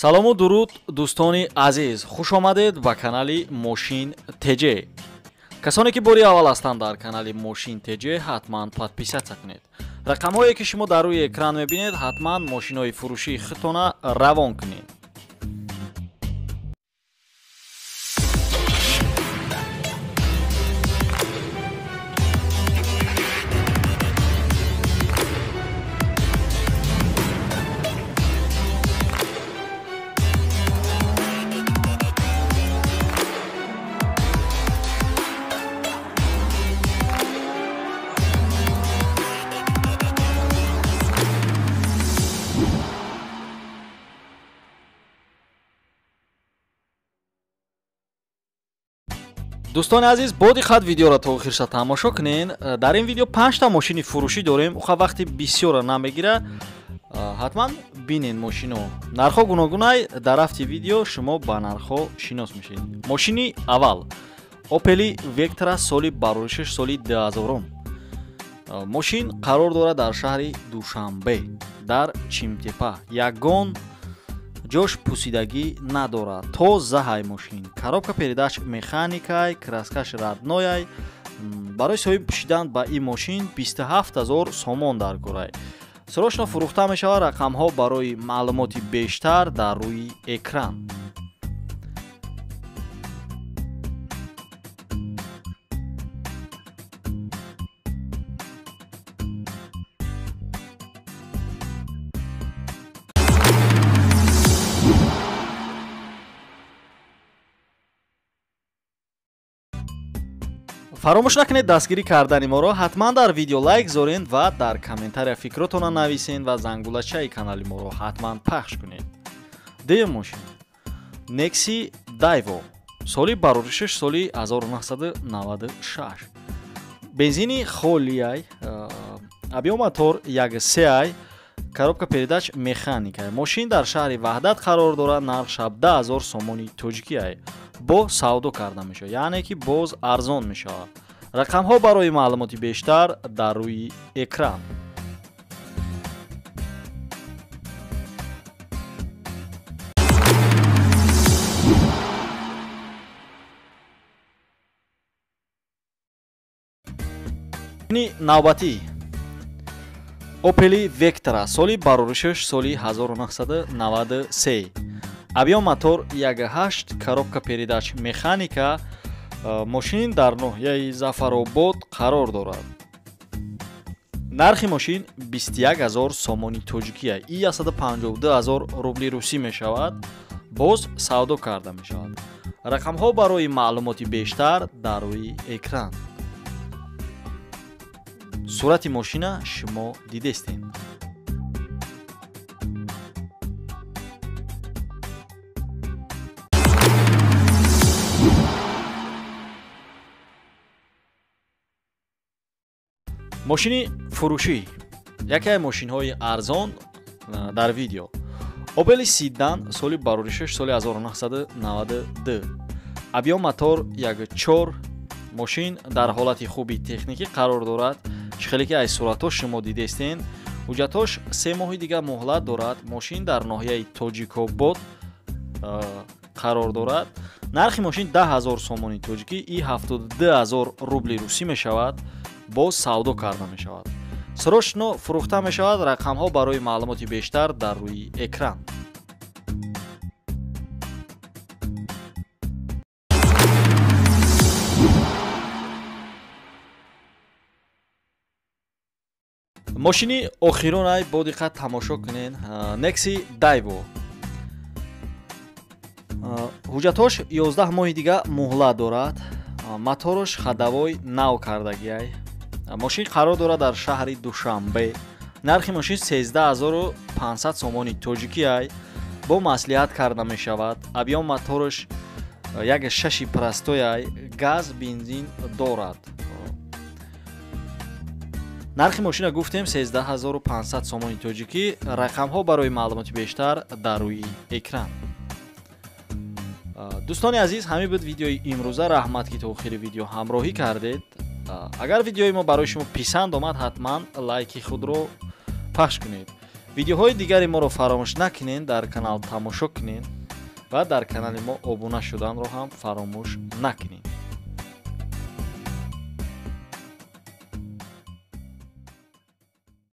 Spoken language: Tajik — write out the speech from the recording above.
салому дуруд дӯстони азиз, хуш омадед ба канали Мошин ТЖ. касоне ки бори аввал ҳастанд дар канали Мошин ТЖ ҳатман подписатсия кунед. рақамҳое ки шумо дар рӯи экран мебинед ҳатман мошинои фурӯшии худтона равон кунед. дӯстони азиз, бо диққат видеоро то охирша тамошо кунен. дар ин видео 5 та мошини фурӯшӣ дорем. уха вақти бисёра намегира, ҳатман бинен мошино. нархҳо гуногунай. дар рафти видео шумо ба нархҳо шинос мешед. мошини аввал Opel Vectra соли бароришаш соли 2000. мошин қарор дорад дар шаҳри Душанбе дар Чимтепа. ягон ҷош пусидагӣ надорад. тозаҳай мошин. коробка передач механикай, краскаш раднояй. барои соҳиб пӯшидан ба ин мошин 27000 сомон дар корай. срочно фурӯхта мешавад. рақамҳо барои маълумоти бештар дар рӯи экран. фаромӯш накунед дастгирӣ кардани моро. ҳатман дар видео лайк зорен ва дар комментария фикротона нависен ва зангулачаи канали моро ҳатман пахш кунед. дуюм мошин Nexi Daiwo соли бароришаш соли 1996. бензини холияй, объём мотор 1.3, коробка передач механикай. мошин дар шаҳри Ваҳдат қарор дорад. нарх 17000 сомони тоҷикияй. бо савдо карда мешавад, яъне ки боз арзон мешавад. рақамҳо барои маълумоти бештар дар рӯи экран. навбатӣ Opel Vectra соли бароришаш соли 1993. объём мотор 1.8, коробка передач механика. мошин дар ноҳияи Зафаробод қарор дорад. нархи мошин 21000 сомони тоҷикия. и 152000 рубли русӣ мешавад. боз савдо карда мешавад. рақамҳо барои маълумоти бештар дар рӯи экран. сурати мошина шумо дидестед. мошини фурӯшӣ яке аз мошинҳои арзон дар видео. Opel Sedan соли бароришаш соли 1992. объём мотор 1.4. мошин дар ҳолати хуби техникӣ қарор дорад. чихеле ки аз суратҳо шумо дидестен. ҳуҷҷатҳош 3 моҳи дигар муҳлат дорад. мошин дар ноҳияи Тоҷикобод қарор дорад. нархи мошин 10000 сомони тоҷикӣ и 72000 рубли русӣ мешавад. боз савдо карда мешавад. срочно фурӯхта мешавад. рақамҳо барои маълумоти бештар дар рӯи экран. мошини охиронай бо диққат тамошо кунед. Nexi Daiwo. ҳуҷҷатҳош 11 моҳи дигар муҳлат дорад. моторош хадавои нав кардагиай. мошин қарор дорад дар шаҳри Душанбе. нархи мошин 13500 сомони тоҷикияй. бо маслиҳат карда мешавад. объём моторош 1.6 простояй. газ бензин дорад. нархи мошина гуфтем 13500 сомони тоҷикӣ. рақамҳо барои маълумоти бештар дар рӯи экран. дӯстони азиз, ҳамин буд видеои имрӯза. раҳмат ки то охири видео ҳамроҳӣ кардед. агар видеои мо барои шумо писанд омад, ҳатман лайки худро пахш кунед. видеоҳои дигари моро фаромӯш накунед, дар канал тамошо кунед ва дар канали мо обуна шуданро ҳам фаромӯш накунед.